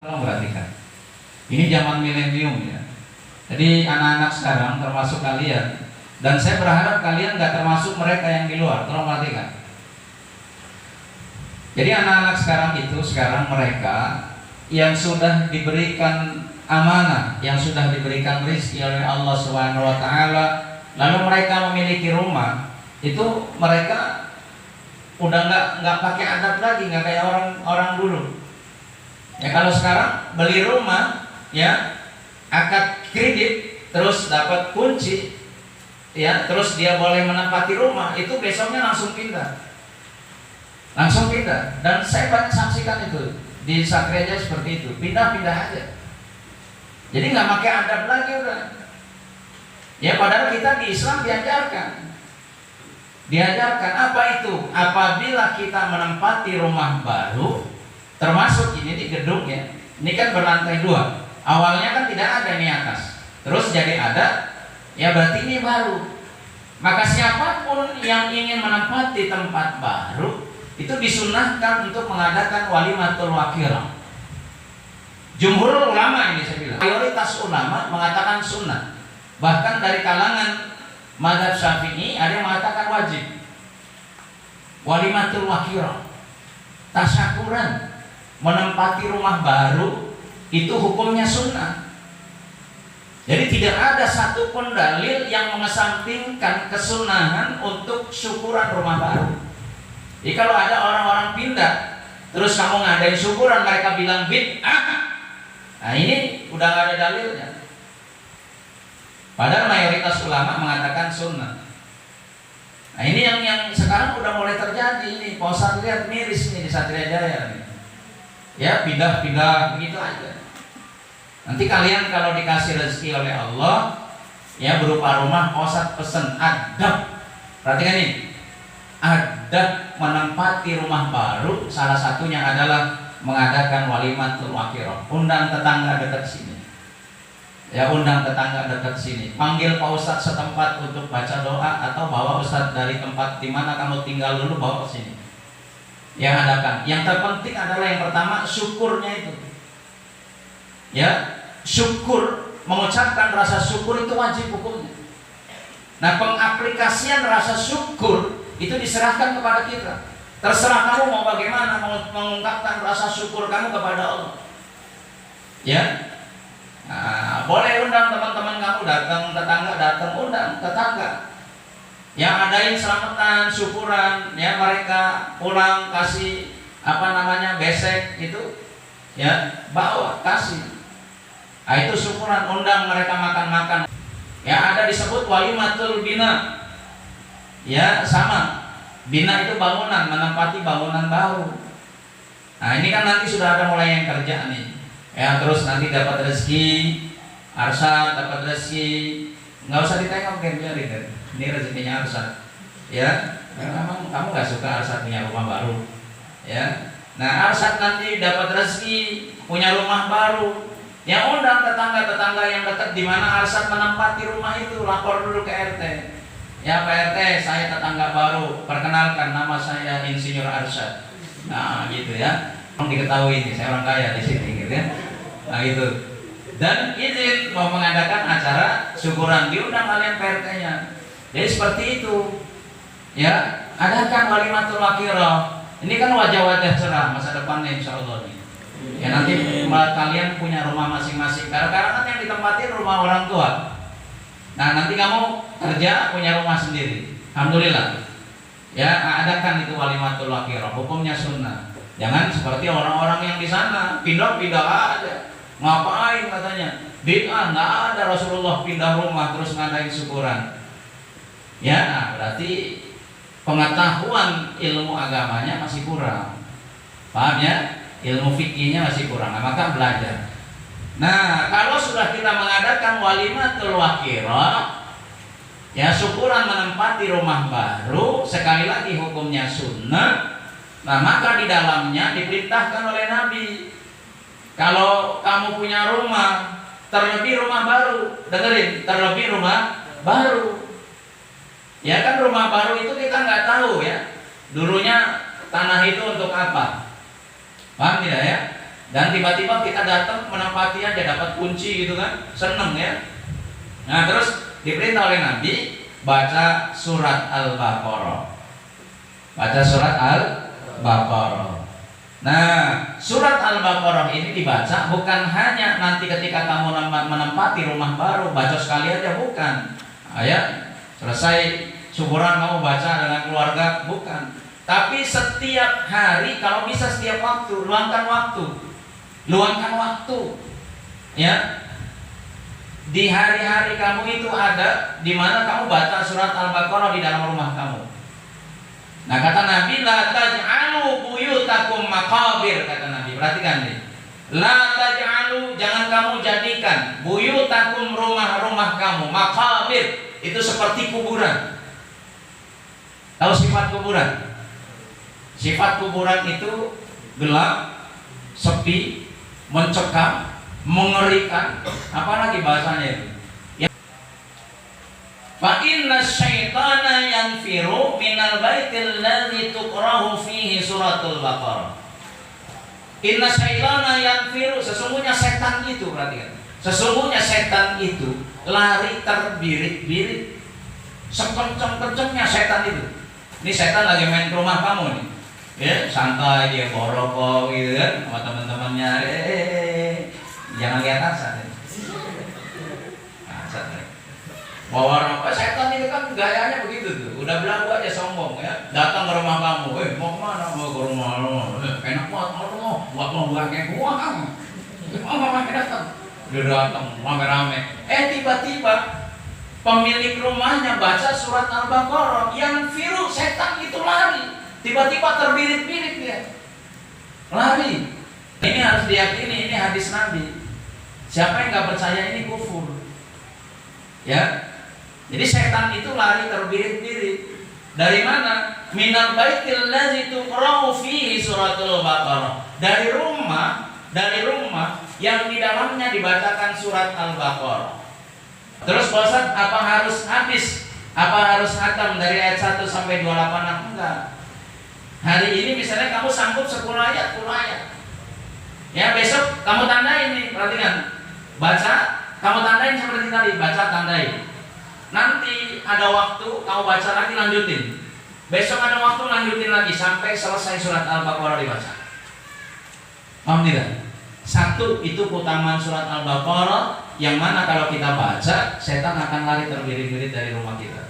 Tolong perhatikan. Ini zaman milenium ya. Jadi anak-anak sekarang termasuk kalian, dan saya berharap kalian nggak termasuk mereka yang di luar. Tolong perhatikan. Jadi anak-anak sekarang mereka yang sudah diberikan amanah, yang sudah diberikan rezeki oleh Allah Subhanahu wa taala, lalu mereka memiliki rumah, itu mereka udah nggak pakai adab lagi, nggak kayak orang dulu. Ya kalau sekarang beli rumah, ya akad kredit, terus dapat kunci, ya terus dia boleh menempati rumah, itu besoknya langsung pindah, Dan saya banyak saksikan itu di Satria Jaya seperti itu, pindah-pindah aja. Jadi nggak pakai adab lagi udah. Ya padahal kita di Islam diajarkan apa itu? Apabila kita menempati rumah baru, termasuk ini di gedung ya, ini kan berlantai 2. Awalnya kan tidak ada ini atas, terus jadi ada, ya berarti ini baru. Maka siapapun yang ingin menempati tempat baru, itu disunahkan untuk mengadakan walimatul wakirah. Jumhur ulama ini saya bilang, mayoritas ulama mengatakan sunnah. Bahkan dari kalangan mazhab Syafi'i ada yang mengatakan wajib. Walimatul wakirah, tasyakuran, menempati rumah baru itu hukumnya sunnah. Jadi tidak ada satupun dalil yang mengesampingkan kesunahan untuk syukuran rumah baru. Jadi kalau ada orang-orang pindah, terus kamu ngadain syukuran, mereka bilang bid'ah, nah ini udah gak ada dalilnya. Padahal mayoritas ulama mengatakan sunnah. Nah ini yang sekarang udah mulai terjadi ini. Pak Ustadz lihat miris nih di Satria Jaya nih. Ya pindah-pindah begitu aja. Nanti kalian kalau dikasih rezeki oleh Allah, ya berupa rumah, Ustadz pesen adab. Perhatikan ini, adab menempati rumah baru, salah satunya adalah mengadakan walimatul wakirah. Undang tetangga dekat sini. Ya undang tetangga dekat sini. Panggil Pak Ustadz setempat untuk baca doa, atau bawa Ustadz dari tempat di mana kamu tinggal dulu bawa ke sini. Yang adakan. Yang terpenting adalah yang pertama syukurnya itu. Ya, syukur, mengucapkan rasa syukur itu wajib hukumnya. Nah, pengaplikasian rasa syukur itu diserahkan kepada kita. Terserah kamu mau bagaimana mengungkapkan rasa syukur kamu kepada Allah. Ya. Nah, boleh undang teman-teman kamu datang, tetangga datang, undang tetangga. Yang adain selamatan, syukuran, ya mereka pulang kasih besek itu, ya bawa kasih. Nah, itu syukuran, undang mereka makan-makan. Ya ada disebut walimatul bina. Ya sama. Bina itu bangunan, menempati bangunan baru. Nah ini kan nanti sudah ada mulai yang kerja nih. Ya terus nanti dapat rezeki, arsad dapat rezeki, nggak usah ditengok kan, biarin. Ini rezekinya arsad. Ya, memang kamu nggak suka arsad punya rumah baru. Ya, nah arsad nanti dapat rezeki punya rumah baru. Ya undang tetangga-tetangga yang dekat di mana arsad menempati rumah itu, lapor dulu ke RT. Ya Pak RT, saya tetangga baru, perkenalkan nama saya Insinyur Arsyad. Nah gitu ya. Diketahui ini saya orang kaya di sini gitu ya. Nah itu. Dan izin mau mengadakan acara syukuran, diundang kalian PRT-nya. Jadi seperti itu. Ya, adakan walimatul wakirah. Ini kan wajah-wajah cerah masa depannya insyaallah nih. Ya nanti kalian punya rumah masing-masing. Kadang-kadang kan yang ditempatin rumah orang tua. Nah, nanti kamu kerja punya rumah sendiri. Alhamdulillah. Ya, adakan itu walimatul wakirah. Hukumnya sunnah. Jangan seperti orang-orang yang di sana pindah-pindah aja. Ngapain katanya? Bid'ah, nggak ada Rasulullah pindah rumah terus ngadain syukuran. Ya, nah, berarti pengetahuan ilmu agamanya masih kurang. Paham ya? Ilmu fikihnya masih kurang. Nah, maka belajar. Nah, kalau sudah kita mengadakan walimatul wakirah, ya syukuran menempati rumah baru, sekali lagi hukumnya sunnah. Nah maka di dalamnya diperintahkan oleh Nabi, kalau kamu punya rumah, terlebih rumah baru, dengerin, terlebih rumah baru. Ya kan rumah baru itu kita nggak tahu ya, dulunya tanah itu untuk apa, paham tidak ya? Dan tiba-tiba kita datang menempati aja, dapat kunci gitu kan, seneng ya. Nah terus diperintah oleh Nabi baca surat Al-Baqarah. Baca surat Al-Baqarah. Nah surat Al-Baqarah ini dibaca bukan hanya nanti ketika kamu menempati rumah baru, baca sekali aja, bukan. Ya, selesai syukuran kamu baca dengan keluarga, bukan. Tapi setiap hari, kalau bisa setiap waktu, luangkan waktu, ya. Di hari-hari kamu itu ada di mana kamu baca surat Al-Baqarah di dalam rumah kamu. Nah kata Nabi, la taj'alu buyutakum maqabir, kata Nabi. Perhatikan nih. La taj'alu, jangan kamu jadikan buyutakum, rumah-rumah kamu, maqabir, itu seperti kuburan. Tahu sifat kuburan? Sifat kuburan itu gelap, sepi, mencekam, mengerikan, apalagi bahasanya itu. Fa inna syaitana yanfiru minal baitil ladzi tuqrahu fihi suratul Baqarah. Inna syaitana yanfiru, sesungguhnya setan itu, perhatikan. Sesungguhnya setan itu lari terbirit-birit. Sekenceng-kencengnya setan itu. Ini setan lagi main ke rumah kamu nih. Ya, santai dia borokok gitu kan sama teman-temannya. Jangan lihat asal. Asal. Bawa apa setan itu kan gayanya begitu tuh. Udah belagu aja sombong ya. Datang ke rumah kamu, mau kemana? Mau ke rumah lo. Enak banget mau buat lo kayak gua kamu. Oh mama datang. Dia datang rame-rame. Tiba-tiba pemilik rumahnya baca surat Al-Baqarah, yang viru, setan itu lari. Tiba-tiba terbirit-birit dia. Lari. Ini harus diyakini, ini hadis Nabi. Siapa yang nggak percaya ini kufur. Ya. Jadi setan itu lari terbirit-birit. Dari mana? Minal baitil ladzi tuqra'u fihi suratul Baqarah. Dari rumah yang di dalamnya dibacakan surat Al-Baqarah. Terus Ustaz, apa harus habis? Apa harus khatam dari ayat 1 sampai 28? Enggak. Hari ini misalnya kamu sanggup 10 ayat, 10 ayat. Ya, besok kamu tandain nih, perhatikan. Baca, kamu tandain seperti tadi, baca tandain. Nanti ada waktu kamu baca lagi, lanjutin. Besok ada waktu lanjutin lagi sampai selesai surat Al-Baqarah dibaca. Paham tidak? Satu, itu keutamaan surat Al-Baqarah yang mana kalau kita baca, setan akan lari terbirit-birit dari rumah kita.